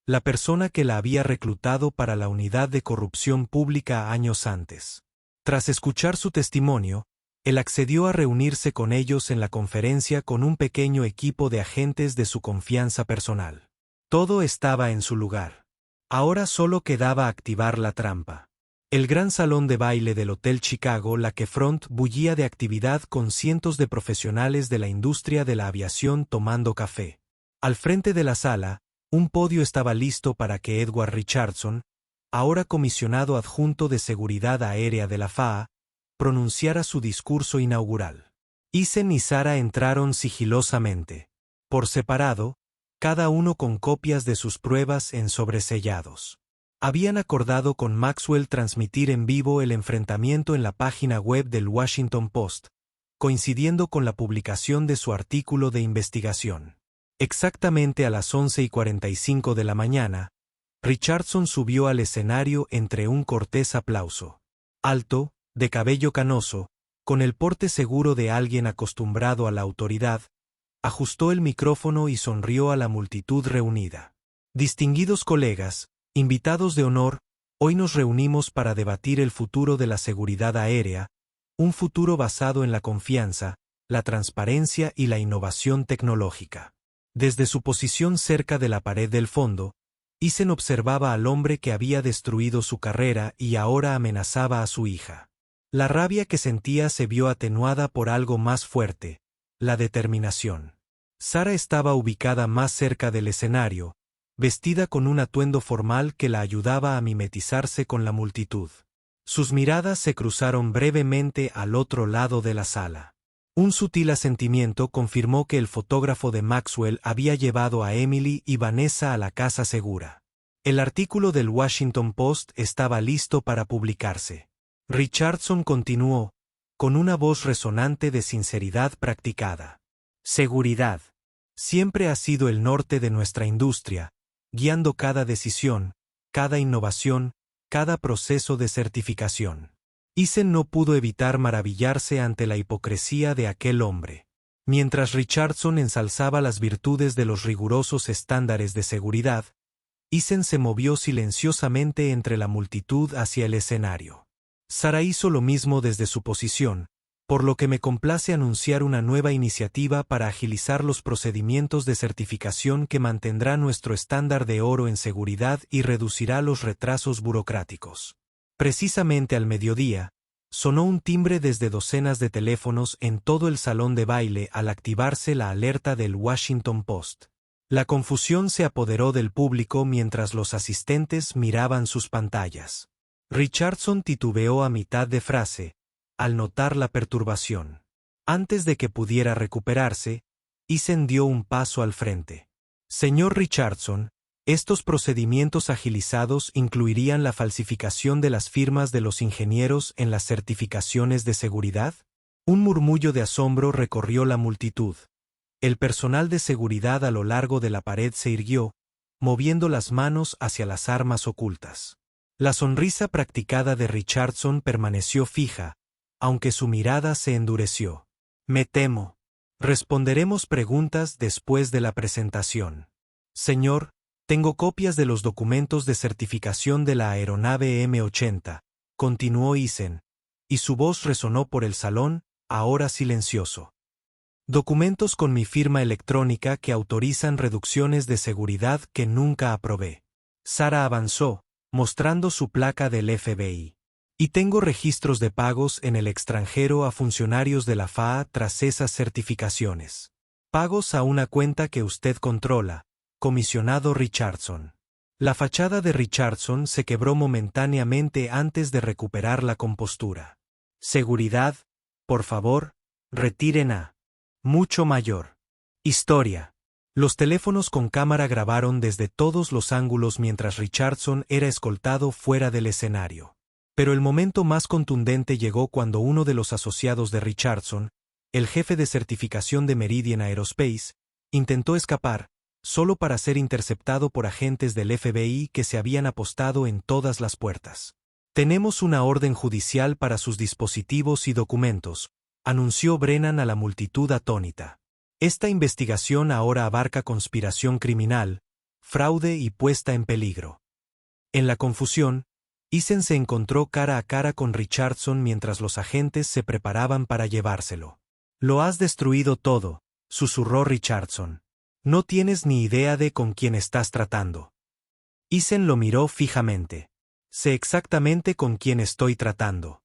la persona que la había reclutado para la unidad de corrupción pública años antes. Tras escuchar su testimonio, él accedió a reunirse con ellos en la conferencia con un pequeño equipo de agentes de su confianza personal. Todo estaba en su lugar. Ahora solo quedaba activar la trampa. El gran salón de baile del Hotel Chicago Lakefront bullía de actividad con cientos de profesionales de la industria de la aviación tomando café. Al frente de la sala, un podio estaba listo para que Edward Richardson, ahora comisionado adjunto de seguridad aérea de la FAA, pronunciara su discurso inaugural. Isen y Sara entraron sigilosamente. Por separado, cada uno con copias de sus pruebas en sobresellados. Habían acordado con Maxwell transmitir en vivo el enfrentamiento en la página web del Washington Post, coincidiendo con la publicación de su artículo de investigación. Exactamente a las 11:45 de la mañana, Richardson subió al escenario entre un cortés aplauso. Alto, de cabello canoso, con el porte seguro de alguien acostumbrado a la autoridad, ajustó el micrófono y sonrió a la multitud reunida. Distinguidos colegas, invitados de honor, hoy nos reunimos para debatir el futuro de la seguridad aérea, un futuro basado en la confianza, la transparencia y la innovación tecnológica. Desde su posición cerca de la pared del fondo, Isen observaba al hombre que había destruido su carrera y ahora amenazaba a su hija. La rabia que sentía se vio atenuada por algo más fuerte, la determinación. Sara estaba ubicada más cerca del escenario, vestida con un atuendo formal que la ayudaba a mimetizarse con la multitud. Sus miradas se cruzaron brevemente al otro lado de la sala. Un sutil asentimiento confirmó que el fotógrafo de Maxwell había llevado a Emily y Vanessa a la casa segura. El artículo del Washington Post estaba listo para publicarse. Richardson continuó, con una voz resonante de sinceridad practicada. Seguridad. Siempre ha sido el norte de nuestra industria, guiando cada decisión, cada innovación, cada proceso de certificación. Isen no pudo evitar maravillarse ante la hipocresía de aquel hombre. Mientras Richardson ensalzaba las virtudes de los rigurosos estándares de seguridad, Isen se movió silenciosamente entre la multitud hacia el escenario. Sara hizo lo mismo desde su posición, por lo que me complace anunciar una nueva iniciativa para agilizar los procedimientos de certificación que mantendrá nuestro estándar de oro en seguridad y reducirá los retrasos burocráticos. Precisamente al mediodía, sonó un timbre desde docenas de teléfonos en todo el salón de baile al activarse la alerta del Washington Post. La confusión se apoderó del público mientras los asistentes miraban sus pantallas. Richardson titubeó a mitad de frase, al notar la perturbación. Antes de que pudiera recuperarse, Eason dio un paso al frente. Señor Richardson, estos procedimientos agilizados incluirían la falsificación de las firmas de los ingenieros en las certificaciones de seguridad. Un murmullo de asombro recorrió la multitud. El personal de seguridad a lo largo de la pared se irguió, moviendo las manos hacia las armas ocultas. La sonrisa practicada de Richardson permaneció fija, aunque su mirada se endureció. Me temo. Responderemos preguntas después de la presentación. Señor, tengo copias de los documentos de certificación de la aeronave M-80, continuó Eason, y su voz resonó por el salón, ahora silencioso. Documentos con mi firma electrónica que autorizan reducciones de seguridad que nunca aprobé. Sara avanzó, mostrando su placa del FBI. Y tengo registros de pagos en el extranjero a funcionarios de la FAA tras esas certificaciones. Pagos a una cuenta que usted controla, comisionado Richardson. La fachada de Richardson se quebró momentáneamente antes de recuperar la compostura. Seguridad, por favor, retiren a. Mucho mayor. Historia. Los teléfonos con cámara grabaron desde todos los ángulos mientras Richardson era escoltado fuera del escenario. Pero el momento más contundente llegó cuando uno de los asociados de Richardson, el jefe de certificación de Meridian Aerospace, intentó escapar, solo para ser interceptado por agentes del FBI que se habían apostado en todas las puertas. Tenemos una orden judicial para sus dispositivos y documentos, anunció Brennan a la multitud atónita. Esta investigación ahora abarca conspiración criminal, fraude y puesta en peligro. En la confusión, Eason se encontró cara a cara con Richardson mientras los agentes se preparaban para llevárselo. Lo has destruido todo, susurró Richardson. No tienes ni idea de con quién estás tratando. Eason lo miró fijamente. Sé exactamente con quién estoy tratando.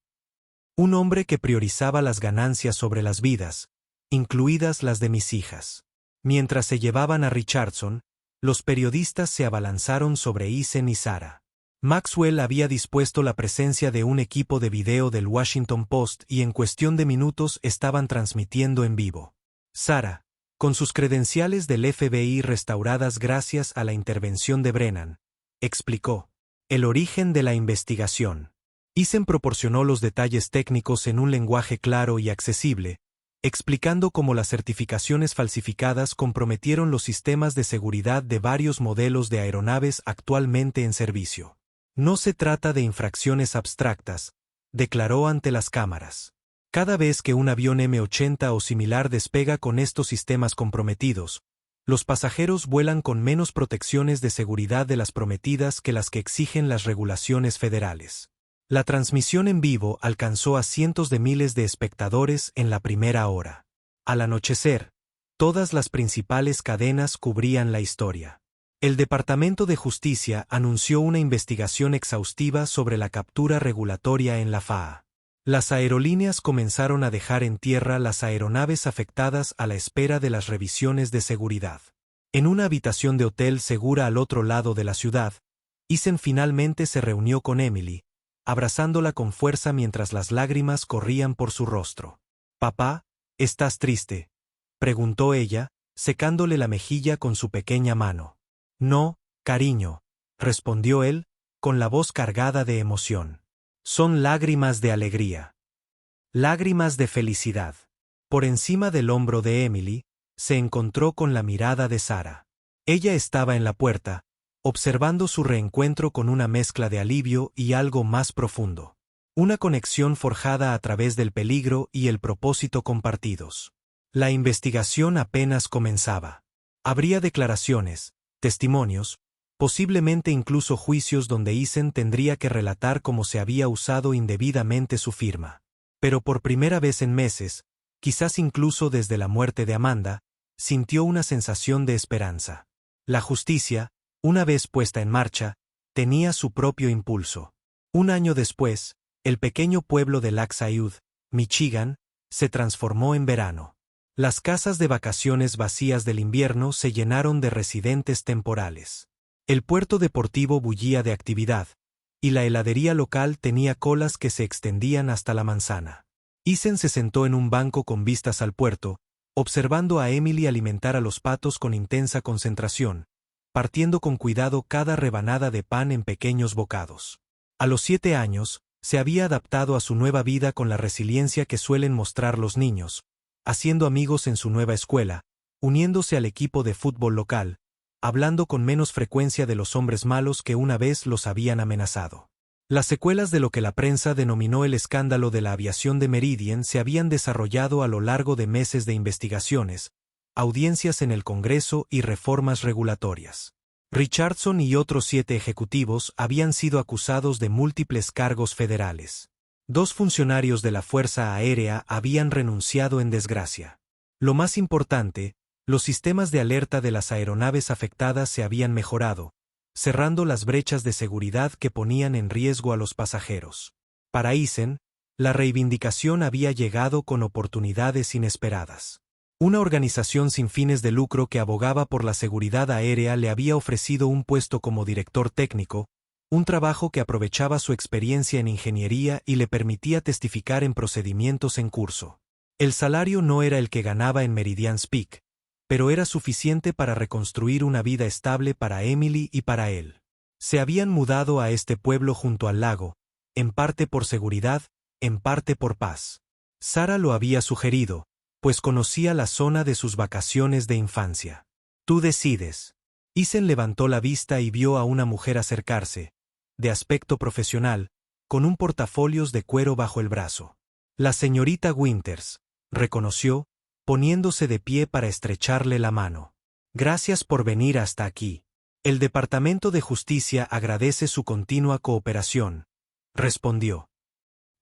Un hombre que priorizaba las ganancias sobre las vidas, incluidas las de mis hijas. Mientras se llevaban a Richardson, los periodistas se abalanzaron sobre Eason y Sara. Maxwell había dispuesto la presencia de un equipo de video del Washington Post y en cuestión de minutos estaban transmitiendo en vivo. Sara, con sus credenciales del FBI restauradas gracias a la intervención de Brennan, explicó el origen de la investigación. Eason proporcionó los detalles técnicos en un lenguaje claro y accesible, explicando cómo las certificaciones falsificadas comprometieron los sistemas de seguridad de varios modelos de aeronaves actualmente en servicio. No se trata de infracciones abstractas, declaró ante las cámaras. Cada vez que un avión M-80 o similar despega con estos sistemas comprometidos, los pasajeros vuelan con menos protecciones de seguridad de las prometidas que las que exigen las regulaciones federales. La transmisión en vivo alcanzó a cientos de miles de espectadores en la primera hora. Al anochecer, todas las principales cadenas cubrían la historia. El Departamento de Justicia anunció una investigación exhaustiva sobre la captura regulatoria en la FAA. Las aerolíneas comenzaron a dejar en tierra las aeronaves afectadas a la espera de las revisiones de seguridad. En una habitación de hotel segura al otro lado de la ciudad, Eason finalmente se reunió con Emily, abrazándola con fuerza mientras las lágrimas corrían por su rostro. «Papá, ¿estás triste?», preguntó ella, secándole la mejilla con su pequeña mano. «No, cariño», respondió él, con la voz cargada de emoción. «Son lágrimas de alegría. Lágrimas de felicidad». Por encima del hombro de Emily, se encontró con la mirada de Sara. Ella estaba en la puerta, observando su reencuentro con una mezcla de alivio y algo más profundo. Una conexión forjada a través del peligro y el propósito compartidos. La investigación apenas comenzaba. Habría declaraciones, testimonios, posiblemente incluso juicios donde Eason tendría que relatar cómo se había usado indebidamente su firma. Pero por primera vez en meses, quizás incluso desde la muerte de Amanda, sintió una sensación de esperanza. La justicia, una vez puesta en marcha, tenía su propio impulso. Un año después, el pequeño pueblo de Lac Sayud, Michigan, se transformó en verano. Las casas de vacaciones vacías del invierno se llenaron de residentes temporales. El puerto deportivo bullía de actividad, y la heladería local tenía colas que se extendían hasta la manzana. Ethan se sentó en un banco con vistas al puerto, observando a Emily alimentar a los patos con intensa concentración, partiendo con cuidado cada rebanada de pan en pequeños bocados. A los 7 años, se había adaptado a su nueva vida con la resiliencia que suelen mostrar los niños, haciendo amigos en su nueva escuela, uniéndose al equipo de fútbol local, hablando con menos frecuencia de los hombres malos que una vez los habían amenazado. Las secuelas de lo que la prensa denominó el escándalo de la aviación de Meridian se habían desarrollado a lo largo de meses de investigaciones, audiencias en el Congreso y reformas regulatorias. Richardson y otros 7 ejecutivos habían sido acusados de múltiples cargos federales. 2 funcionarios de la Fuerza Aérea habían renunciado en desgracia. Lo más importante, los sistemas de alerta de las aeronaves afectadas se habían mejorado, cerrando las brechas de seguridad que ponían en riesgo a los pasajeros. Para Ethan, la reivindicación había llegado con oportunidades inesperadas. Una organización sin fines de lucro que abogaba por la seguridad aérea le había ofrecido un puesto como director técnico, un trabajo que aprovechaba su experiencia en ingeniería y le permitía testificar en procedimientos en curso. El salario no era el que ganaba en Meridian's Peak, pero era suficiente para reconstruir una vida estable para Emily y para él. Se habían mudado a este pueblo junto al lago, en parte por seguridad, en parte por paz. Sarah lo había sugerido, pues conocía la zona de sus vacaciones de infancia. Tú decides. Ethan levantó la vista y vio a una mujer acercarse, de aspecto profesional, con un portafolios de cuero bajo el brazo. La señorita Winters, reconoció, poniéndose de pie para estrecharle la mano. Gracias por venir hasta aquí. El Departamento de Justicia agradece su continua cooperación, respondió.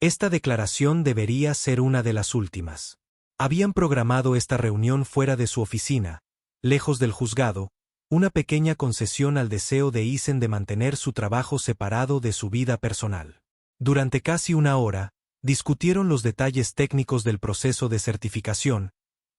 Esta declaración debería ser una de las últimas. Habían programado esta reunión fuera de su oficina, lejos del juzgado, una pequeña concesión al deseo de Ethan de mantener su trabajo separado de su vida personal. Durante casi una hora, discutieron los detalles técnicos del proceso de certificación,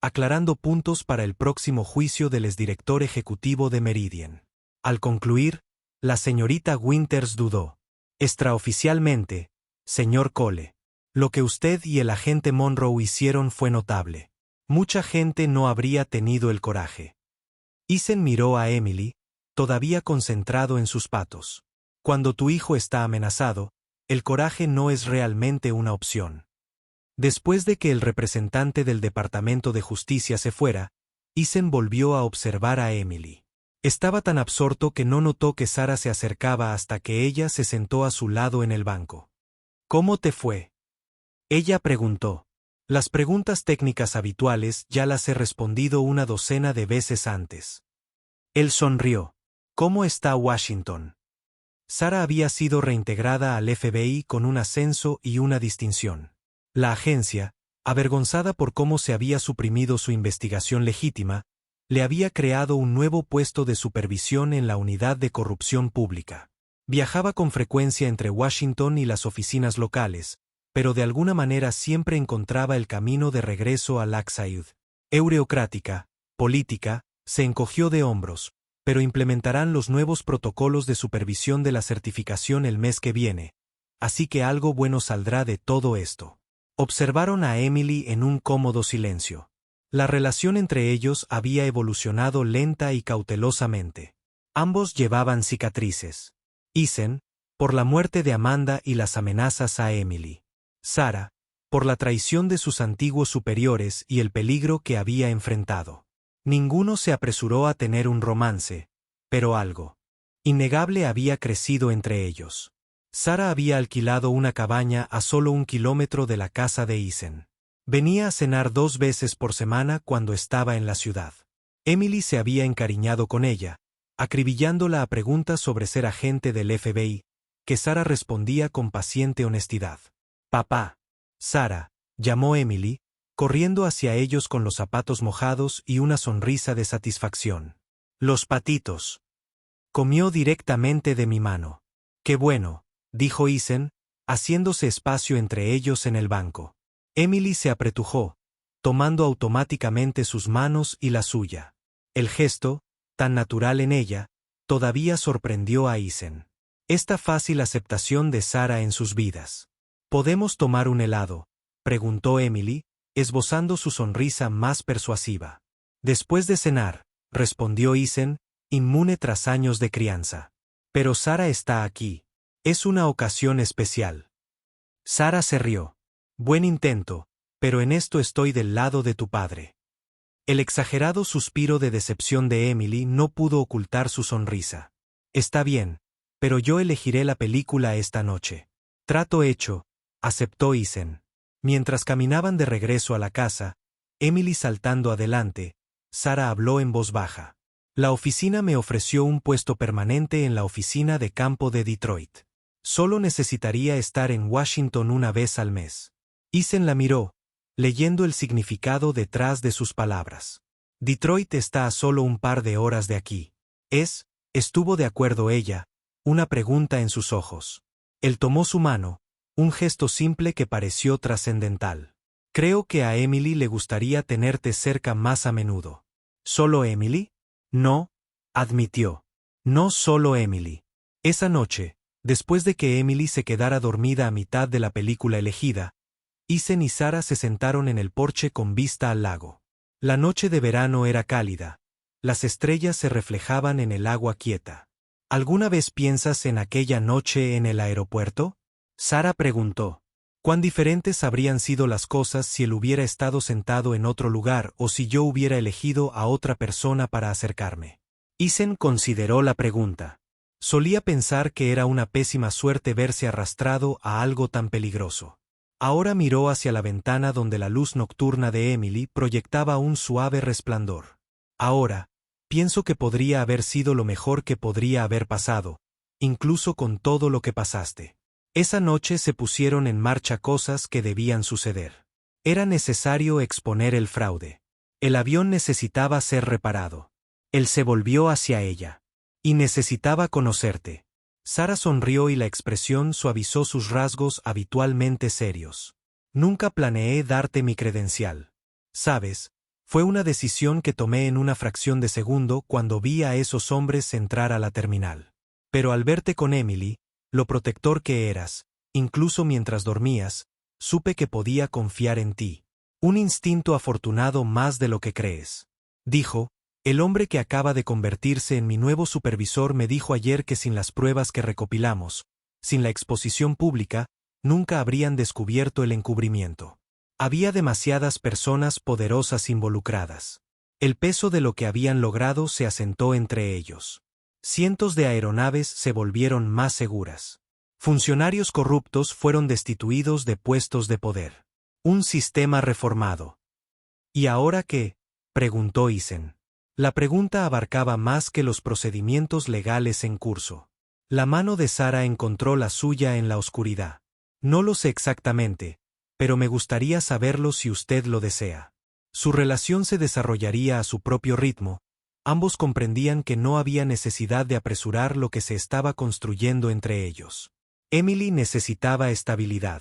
aclarando puntos para el próximo juicio del exdirector ejecutivo de Meridian. Al concluir, la señorita Winters dudó. Extraoficialmente, señor Cole, lo que usted y el agente Monroe hicieron fue notable. Mucha gente no habría tenido el coraje. Ethan miró a Emily, todavía concentrado en sus patos. Cuando tu hijo está amenazado, el coraje no es realmente una opción. Después de que el representante del Departamento de Justicia se fuera, Ethan volvió a observar a Emily. Estaba tan absorto que no notó que Sarah se acercaba hasta que ella se sentó a su lado en el banco. ¿Cómo te fue? Ella preguntó. Las preguntas técnicas habituales ya las he respondido una docena de veces antes. Él sonrió. ¿Cómo está Washington? Sarah había sido reintegrada al FBI con un ascenso y una distinción. La agencia, avergonzada por cómo se había suprimido su investigación legítima, le había creado un nuevo puesto de supervisión en la Unidad de Corrupción Pública. Viajaba con frecuencia entre Washington y las oficinas locales, pero de alguna manera siempre encontraba el camino de regreso a Lakeside. Eurocrática, política, se encogió de hombros, pero implementarán los nuevos protocolos de supervisión de la certificación el mes que viene, así que algo bueno saldrá de todo esto. Observaron a Emily en un cómodo silencio. La relación entre ellos había evolucionado lenta y cautelosamente. Ambos llevaban cicatrices. Ethan, por la muerte de Amanda y las amenazas a Emily. Sarah, por la traición de sus antiguos superiores y el peligro que había enfrentado. Ninguno se apresuró a tener un romance, pero algo innegable había crecido entre ellos. Sarah había alquilado una cabaña a solo 1 kilómetro de la casa de Ethan. Venía a cenar 2 veces por semana cuando estaba en la ciudad. Emily se había encariñado con ella, acribillándola a preguntas sobre ser agente del FBI, que Sarah respondía con paciente honestidad. Papá. Sarah, llamó Emily, corriendo hacia ellos con los zapatos mojados y una sonrisa de satisfacción. Los patitos. Comió directamente de mi mano. Qué bueno, dijo Ethan, haciéndose espacio entre ellos en el banco. Emily se apretujó, tomando automáticamente sus manos y la suya. El gesto, tan natural en ella, todavía sorprendió a Isen. Esta fácil aceptación de Sara en sus vidas. ¿Podemos tomar un helado?, preguntó Emily, esbozando su sonrisa más persuasiva. Después de cenar, respondió Isen, inmune tras años de crianza. Pero Sara está aquí. Es una ocasión especial. Sara se rió. Buen intento, pero en esto estoy del lado de tu padre. El exagerado suspiro de decepción de Emily no pudo ocultar su sonrisa. Está bien, pero yo elegiré la película esta noche. Trato hecho, aceptó Isen. Mientras caminaban de regreso a la casa, Emily saltando adelante, Sara habló en voz baja. La oficina me ofreció un puesto permanente en la oficina de campo de Detroit. Solo necesitaría estar en Washington una vez al mes. Isen la miró, leyendo el significado detrás de sus palabras. Detroit está a solo un par de horas de aquí. Estuvo de acuerdo ella, una pregunta en sus ojos. Él tomó su mano, un gesto simple que pareció trascendental. Creo que a Emily le gustaría tenerte cerca más a menudo. ¿Solo Emily? No, admitió. No solo Emily. Esa noche, después de que Emily se quedara dormida a mitad de la película elegida, Isen y Sara se sentaron en el porche con vista al lago. La noche de verano era cálida. Las estrellas se reflejaban en el agua quieta. ¿Alguna vez piensas en aquella noche en el aeropuerto?, Sara preguntó. ¿Cuán diferentes habrían sido las cosas si él hubiera estado sentado en otro lugar o si yo hubiera elegido a otra persona para acercarme? Isen consideró la pregunta. Solía pensar que era una pésima suerte verse arrastrado a algo tan peligroso. Ahora miró hacia la ventana donde la luz nocturna de Emily proyectaba un suave resplandor. Ahora, pienso que podría haber sido lo mejor que podría haber pasado, incluso con todo lo que pasaste. Esa noche se pusieron en marcha cosas que debían suceder. Era necesario exponer el fraude. El avión necesitaba ser reparado. Él se volvió hacia ella. Y necesitaba conocerte. Sara sonrió y la expresión suavizó sus rasgos habitualmente serios. Nunca planeé darte mi credencial. Sabes, fue una decisión que tomé en una fracción de segundo cuando vi a esos hombres entrar a la terminal. Pero al verte con Emily, lo protector que eras, incluso mientras dormías, supe que podía confiar en ti. Un instinto afortunado más de lo que crees. Dijo, el hombre que acaba de convertirse en mi nuevo supervisor me dijo ayer que sin las pruebas que recopilamos, sin la exposición pública, nunca habrían descubierto el encubrimiento. Había demasiadas personas poderosas involucradas. El peso de lo que habían logrado se asentó entre ellos. Cientos de aeronaves se volvieron más seguras. Funcionarios corruptos fueron destituidos de puestos de poder. Un sistema reformado. ¿Y ahora qué?, preguntó Isen. La pregunta abarcaba más que los procedimientos legales en curso. La mano de Sara encontró la suya en la oscuridad. No lo sé exactamente, pero me gustaría saberlo si usted lo desea. Su relación se desarrollaría a su propio ritmo. Ambos comprendían que no había necesidad de apresurar lo que se estaba construyendo entre ellos. Emily necesitaba estabilidad.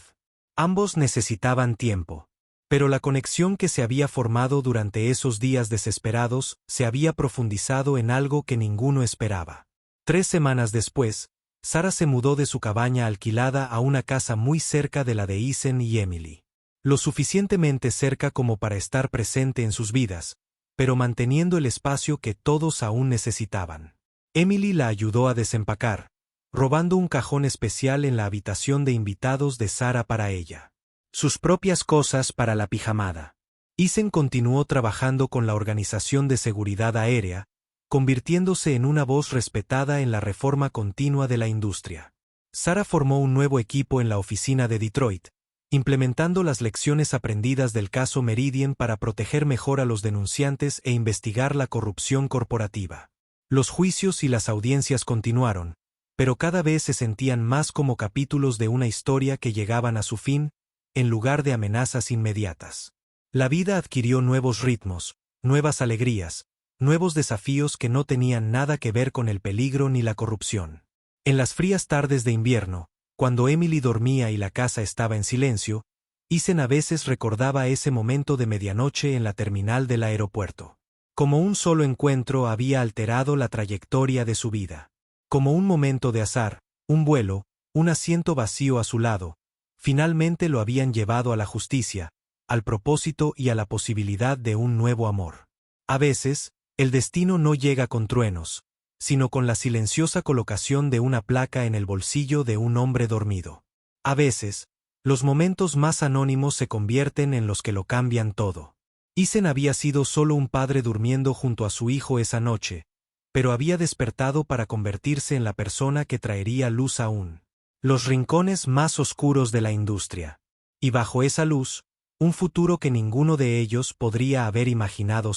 Ambos necesitaban tiempo. Pero la conexión que se había formado durante esos días desesperados se había profundizado en algo que ninguno esperaba. 3 semanas después, Sara se mudó de su cabaña alquilada a una casa muy cerca de la de Isen y Emily. Lo suficientemente cerca como para estar presente en sus vidas, pero manteniendo el espacio que todos aún necesitaban. Emily la ayudó a desempacar, robando un cajón especial en la habitación de invitados de Sara para ella. Sus propias cosas para la pijamada. Isen continuó trabajando con la Organización de Seguridad Aérea, convirtiéndose en una voz respetada en la reforma continua de la industria. Sara formó un nuevo equipo en la oficina de Detroit, implementando las lecciones aprendidas del caso Meridian para proteger mejor a los denunciantes e investigar la corrupción corporativa. Los juicios y las audiencias continuaron, pero cada vez se sentían más como capítulos de una historia que llegaban a su fin, en lugar de amenazas inmediatas. La vida adquirió nuevos ritmos, nuevas alegrías, nuevos desafíos que no tenían nada que ver con el peligro ni la corrupción. En las frías tardes de invierno, cuando Emily dormía y la casa estaba en silencio, Isen a veces recordaba ese momento de medianoche en la terminal del aeropuerto. Como un solo encuentro había alterado la trayectoria de su vida. Como un momento de azar, un vuelo, un asiento vacío a su lado, finalmente lo habían llevado a la justicia, al propósito y a la posibilidad de un nuevo amor. A veces, el destino no llega con truenos, sino con la silenciosa colocación de una placa en el bolsillo de un hombre dormido. A veces, los momentos más anónimos se convierten en los que lo cambian todo. Isen había sido solo un padre durmiendo junto a su hijo esa noche, pero había despertado para convertirse en la persona que traería luz aún. Los rincones más oscuros de la industria. Y bajo esa luz, un futuro que ninguno de ellos podría haber imaginado.